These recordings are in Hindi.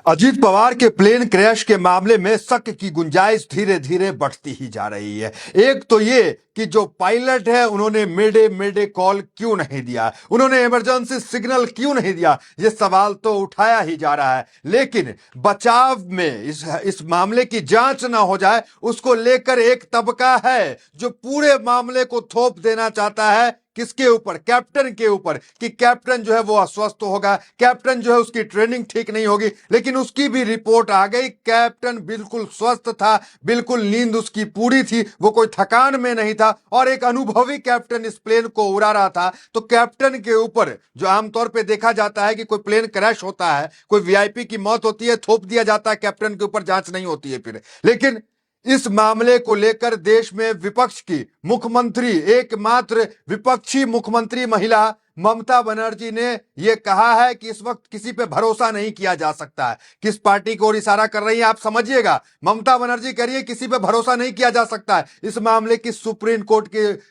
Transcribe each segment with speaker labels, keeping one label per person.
Speaker 1: अजीत पवार के प्लेन क्रैश के मामले में शक की गुंजाइश धीरे धीरे बढ़ती ही जा रही है। एक तो ये कि जो पायलट है उन्होंने मेडे मेडे कॉल क्यों नहीं दिया, उन्होंने इमरजेंसी सिग्नल क्यों नहीं दिया, ये सवाल तो उठाया ही जा रहा है। लेकिन बचाव में इस मामले की जांच ना हो जाए उसको लेकर एक तबका है जो पूरे मामले को थोप देना चाहता है। किसके ऊपर? कैप्टन के ऊपर, कि कैप्टन जो है वो अस्वस्थ होगा, कैप्टन जो है उसकी ट्रेनिंग ठीक नहीं होगी। लेकिन उसकी भी रिपोर्ट आ गई, कैप्टन बिल्कुल स्वस्थ था, बिल्कुल नींद उसकी पूरी थी, वो कोई थकान में नहीं था और एक अनुभवी कैप्टन इस प्लेन को उड़ा रहा था। तो कैप्टन के ऊपर जो आमतौर पे देखा जाता है कि कोई प्लेन क्रैश होता है, कोई वीआईपी की मौत होती है, थोप दिया जाता है कैप्टन के ऊपर, जांच नहीं होती है फिर। लेकिन इस मामले को लेकर देश में विपक्ष की मुख्यमंत्री, एकमात्र विपक्षी मुख्यमंत्री महिला ममता बनर्जी ने यह कहा है कि इस वक्त किसी पे भरोसा नहीं किया जा सकता है। किस पार्टी को और इशारा कर रही है आप समझिएगा। ममता बनर्जी कह रही है किसी पे भरोसा नहीं किया जा सकता है, इस मामले की सुप्रीम कोर्ट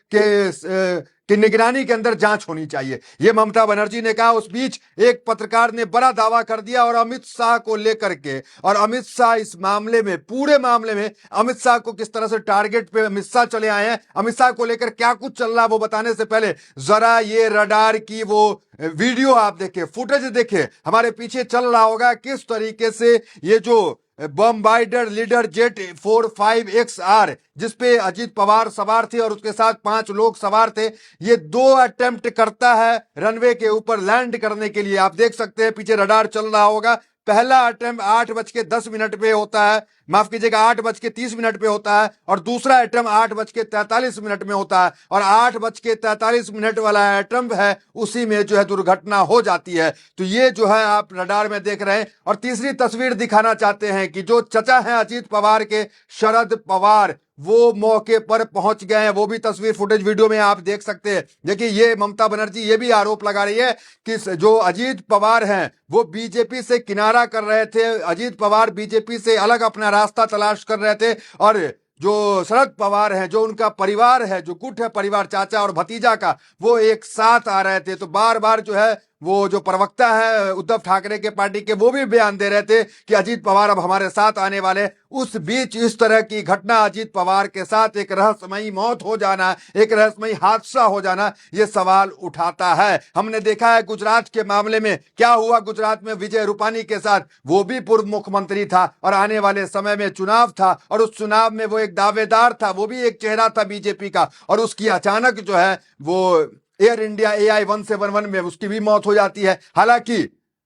Speaker 1: की निगरानी के अंदर जांच होनी चाहिए, यह ममता बनर्जी ने कहा। उस बीच एक पत्रकार ने बड़ा दावा कर दिया और अमित शाह को लेकर के, और अमित शाह इस मामले में, पूरे मामले में अमित शाह को किस तरह से टारगेट पे अमित शाह चले आए हैं, अमित शाह को लेकर क्या कुछ चल रहा है वो बताने से पहले जरा ये रडार की वो वीडियो आप देखें, फुटेज देखें। हमारे पीछे चल रहा होगा किस तरीके से ये जो बॉम्बार्डर लीडर जेट 45XR जिसपे अजीत पवार सवार थे और उसके साथ 5 लोग सवार थे, ये 2 अटेम्प्ट करता है रनवे के ऊपर लैंड करने के लिए। आप देख सकते हैं पीछे रडार चल रहा होगा। पहला अटेम्प्ट 8:10 पे होता है, माफ कीजिएगा 8:30 पे होता है, और दूसरा अटेम्प्ट 8:43 में होता है। और 8:43 वाला अटेम्प्ट है उसी में जो है दुर्घटना हो जाती है। तो ये जो है आप रडार में देख रहे हैं। और तीसरी तस्वीर दिखाना चाहते हैं कि जो चचा हैं अजीत पवार के, शरद पवार, वो मौके पर पहुंच गए हैं। वो भी तस्वीर फुटेज वीडियो में आप देख सकते हैं। देखिए ये ममता बनर्जी ये भी आरोप लगा रही है कि जो अजीत पवार हैं वो बीजेपी से किनारा कर रहे थे, अजीत पवार बीजेपी से अलग अपना रास्ता तलाश कर रहे थे, और जो शरद पवार हैं, जो उनका परिवार है, जो गुट है परिवार, चाचा और भतीजा का, वो एक साथ आ रहे थे। तो बार बार जो है वो जो प्रवक्ता है उद्धव ठाकरे के पार्टी के, वो भी बयान दे रहे थे कि अजीत पवार अब हमारे साथ आने वाले। उस बीच इस तरह की घटना, अजीत पवार के साथ एक रहस्यमयी मौत हो जाना, एक रहस्यमयी हादसा हो जाना, ये सवाल उठाता है। हमने देखा है गुजरात के मामले में क्या हुआ। गुजरात में विजय रूपानी के साथ, वो भी पूर्व मुख्यमंत्री था और आने वाले समय में चुनाव था, और उस चुनाव में वो एक दावेदार था, वो भी एक चेहरा था बीजेपी का, और उसकी अचानक जो है वो एयर इंडिया AI 171 में उसकी भी मौत हो जाती है। हालांकि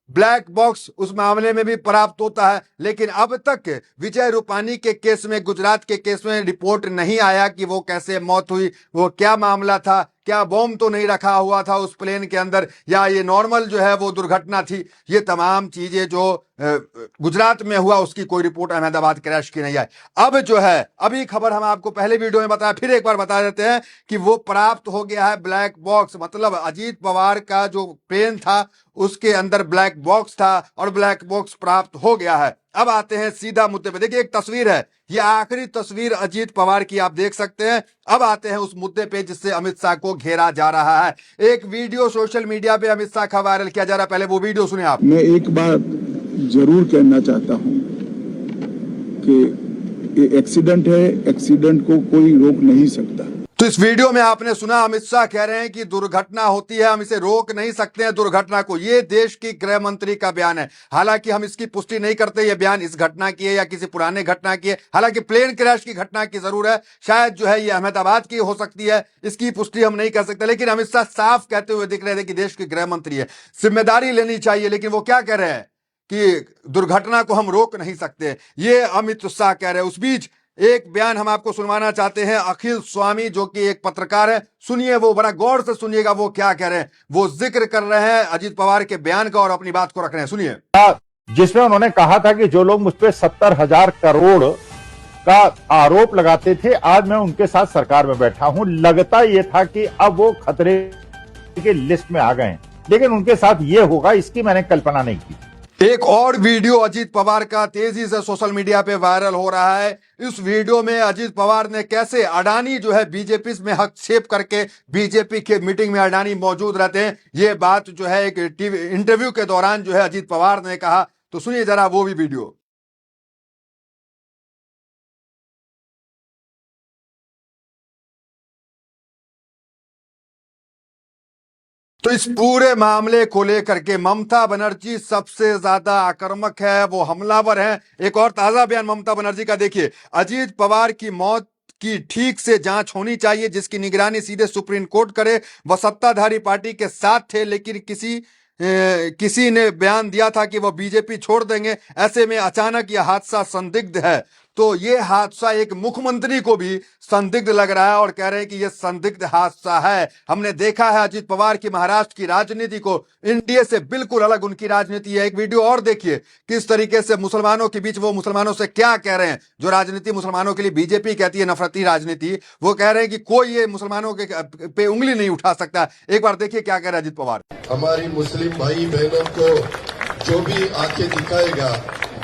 Speaker 1: ब्लैक बॉक्स उस मामले में भी प्राप्त होता है, लेकिन अब तक विजय रूपानी के केस में, गुजरात के केस में रिपोर्ट नहीं आया कि वो कैसे मौत हुई, वो क्या मामला था, क्या बॉम्ब तो नहीं रखा हुआ था उस प्लेन के अंदर, या ये नॉर्मल जो है वो दुर्घटना थी। ये तमाम चीजें जो गुजरात में हुआ उसकी कोई रिपोर्ट अहमदाबाद क्रैश की नहीं आई। अब जो है, अभी खबर हम आपको पहले वीडियो में बताया, फिर एक बार बता देते हैं कि वो प्राप्त हो गया है ब्लैक बॉक्स। मतलब अजीत पवार का जो प्लेन था उसके अंदर ब्लैक बॉक्स था और ब्लैक बॉक्स प्राप्त हो गया है। अब आते हैं सीधा मुद्दे पे। देखिए एक तस्वीर है, ये आखिरी तस्वीर अजीत पवार की आप देख सकते हैं। अब आते हैं उस मुद्दे पे जिससे अमित शाह को घेरा जा रहा है। एक वीडियो सोशल मीडिया पे अमित शाह का वायरल किया जा रहा है, पहले वो वीडियो सुने आप।
Speaker 2: मैं एक बात जरूर कहना चाहता हूं कि ये एक्सीडेंट है, एक्सीडेंट को कोई रोक नहीं सकता।
Speaker 1: तो इस वीडियो में आपने सुना अमित शाह कह रहे हैं कि दुर्घटना होती है, हम इसे रोक नहीं सकते हैं दुर्घटना को। ये देश की गृह मंत्री का बयान है। हालांकि हम इसकी पुष्टि नहीं करते ये बयान इस घटना की है या किसी पुराने घटना की है। हालांकि प्लेन क्रैश की घटना की जरूर है, शायद जो है ये अहमदाबाद की हो सकती है, इसकी पुष्टि हम नहीं कर सकते। लेकिन अमित शाह साफ कहते हुए दिख रहे थे कि देश की गृह मंत्री है, जिम्मेदारी लेनी चाहिए। लेकिन वो क्या कह रहे हैं कि दुर्घटना को हम रोक नहीं सकते, ये अमित शाह कह रहे हैं। उस बीच एक बयान हम आपको सुनवाना चाहते हैं अखिल स्वामी, जो कि एक पत्रकार है। सुनिए, वो बड़ा गौर से सुनिएगा वो क्या कह रहे हैं। वो जिक्र कर रहे हैं अजीत पवार के बयान का और अपनी बात को रख रहे हैं, सुनिए।
Speaker 3: जिसमें उन्होंने कहा था कि जो लोग मुझ पर 70,000 करोड़ का आरोप लगाते थे, आज मैं उनके साथ सरकार में बैठा हूं। लगता यह था कि अब वो खतरे की लिस्ट में आ गए, लेकिन उनके साथ ये होगा इसकी मैंने कल्पना नहीं की।
Speaker 1: एक और वीडियो अजीत पवार का तेजी से सोशल मीडिया पे वायरल हो रहा है। इस वीडियो में अजीत पवार ने कैसे अडानी जो है बीजेपी में हस्तक्षेप करके, बीजेपी के मीटिंग में अडानी मौजूद रहते हैं, ये बात जो है एक टीवी इंटरव्यू के दौरान जो है अजीत पवार ने कहा। तो सुनिए जरा वो भी वीडियो। तो इस पूरे मामले को लेकर के ममता बनर्जी सबसे ज्यादा आक्रामक है, वो हमलावर है। एक और ताजा बयान ममता बनर्जी का देखिए। अजीत पवार की मौत की ठीक से जांच होनी चाहिए, जिसकी निगरानी सीधे सुप्रीम कोर्ट करे। वह सत्ताधारी पार्टी के साथ थे, लेकिन किसी ने बयान दिया था कि वह बीजेपी छोड़ देंगे। ऐसे में अचानक यह हादसा संदिग्ध है। तो ये हादसा एक मुख्यमंत्री को भी संदिग्ध लग रहा है और कह रहे हैं कि यह संदिग्ध हादसा है। हमने देखा है अजीत पवार की महाराष्ट्र की राजनीति को, एनडीए से बिल्कुल अलग उनकी राजनीति है। एक वीडियो और देखिए किस तरीके से मुसलमानों के बीच वो मुसलमानों से क्या कह रहे हैं। जो राजनीति मुसलमानों के लिए बीजेपी कहती है नफरती राजनीति, वो कह रहे हैं कि कोई ये मुसलमानों के पे उंगली नहीं उठा सकता। एक बार देखिए क्या कह रहे हैं अजीत पवार।
Speaker 4: हमारी मुस्लिम भाई बहनों को जो भी आंखें दिखाएगा,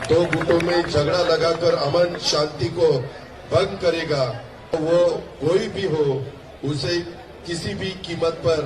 Speaker 4: दो गुटों में झगड़ा लगाकर अमन शांति को भंग करेगा, वो कोई भी हो, उसे किसी भी कीमत पर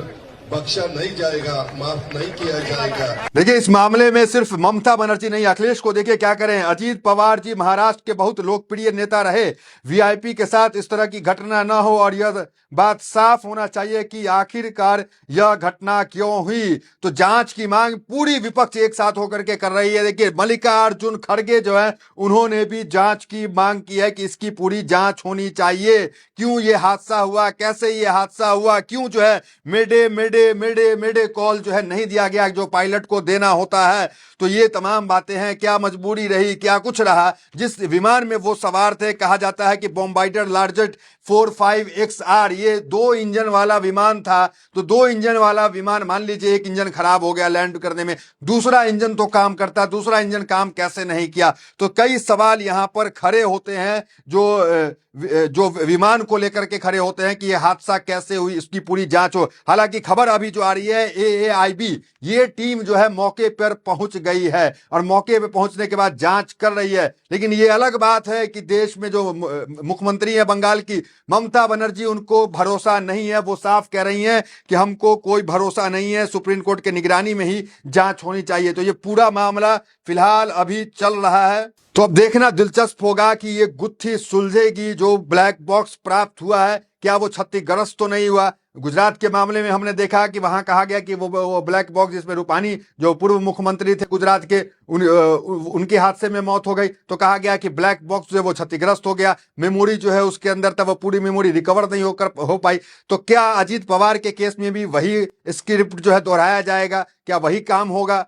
Speaker 4: बख्शा नहीं जाएगा, माफ नहीं किया जाएगा।
Speaker 1: देखिए इस मामले में सिर्फ ममता बनर्जी नहीं, अखिलेश को देखिए क्या करें। अजीत पवार जी महाराष्ट्र के बहुत लोकप्रिय नेता रहे, वीआईपी के साथ इस तरह की घटना ना हो और यह बात साफ होना चाहिए कि आखिरकार यह घटना क्यों हुई। तो जांच की मांग पूरी विपक्ष एक साथ होकर के कर रही है। देखिए मल्लिकार्जुन खड़गे जो है उन्होंने भी जांच की मांग की है कि इसकी पूरी जांच होनी चाहिए। क्यों ये हादसा हुआ, कैसे ये हादसा हुआ, क्यों जो है मेडे मेडे मेडे मेडे कॉल जो है नहीं दिया गया जो पायलट को देना होता है। तो ये तमाम बातें हैं, क्या मजबूरी रही, क्या कुछ रहा। जिस विमान में वो सवार थे, कहा जाता है कि बॉम्बाइडर लार्जेट 45XR, ये 2 इंजन वाला विमान था। तो 2 इंजन वाला विमान, मान लीजिए एक इंजन खराब हो गया लैंड करने में, दूसरा इंजन तो काम करता, दूसरा इंजन काम कैसे नहीं किया। तो कई सवाल यहां पर खड़े होते हैं जो विमान को लेकर के खड़े होते हैं कि यह हादसा कैसे हुई, इसकी पूरी जांच हो। हालांकि खबर अभी जो आ रही है AAIB, ये टीम जो है मौके पर पहुंच गई है और मौके पर पहुंचने के बाद जांच कर रही है। लेकिन ये अलग बात है कि देश में जो मुख्यमंत्री है बंगाल की ममता बनर्जी, उनको भरोसा नहीं है। वो साफ कह रही हैं कि हमको कोई भरोसा नहीं है, सुप्रीम कोर्ट के निगरानी में ही जांच होनी चाहिए। तो ये पूरा मामला फिलहाल अभी चल रहा है। तो अब देखना दिलचस्प होगा कि ये गुत्थी सुलझेगी। जो ब्लैक बॉक्स प्राप्त हुआ है, क्या वो क्षतिग्रस्त तो नहीं हुआ। गुजरात के मामले में हमने देखा कि वहां कहा गया कि वो ब्लैक बॉक्स जिसमें रूपानी जो पूर्व मुख्यमंत्री थे गुजरात के, उनके हादसे में मौत हो गई। तो कहा गया कि ब्लैक बॉक्स जो है वो क्षतिग्रस्त हो गया, मेमोरी जो है उसके अंदर था वो पूरी मेमोरी रिकवर नहीं हो पाई। तो क्या अजीत पवार के केस में भी वही स्क्रिप्ट जो है दोहराया जाएगा, क्या वही काम होगा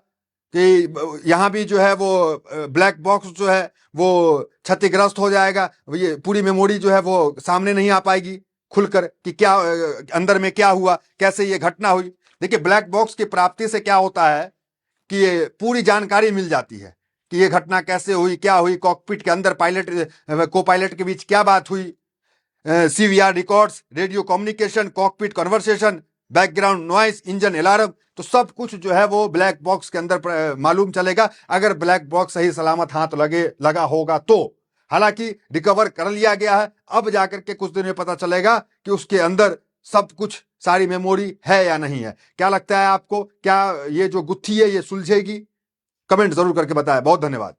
Speaker 1: कि यहां भी जो है वो ब्लैक बॉक्स जो है वो क्षतिग्रस्त हो जाएगा, ये पूरी मेमोरी जो है वो सामने नहीं आ पाएगी खुलकर कि क्या अंदर में क्या हुआ, कैसे ये घटना हुई। देखिए ब्लैक बॉक्स की प्राप्ति से क्या होता है कि ये पूरी जानकारी मिल जाती है कि ये घटना कैसे हुई, क्या हुई, कॉकपिट के अंदर पायलट को पायलट के बीच क्या बात हुई, CVR records, radio communication, cockpit conversation, background noise, engine alarm, तो सब कुछ जो है वो ब्लैक बॉक्स के अंदर मालूम चलेगा, अगर ब्लैक बॉक्स सही सलामत हाथ लगा होगा तो। हालांकि रिकवर कर लिया गया है, अब जाकर के कुछ दिन में पता चलेगा कि उसके अंदर सब कुछ सारी मेमोरी है या नहीं है। क्या लगता है आपको, क्या ये जो गुत्थी है ये सुलझेगी? कमेंट जरूर करके बताएं। बहुत धन्यवाद।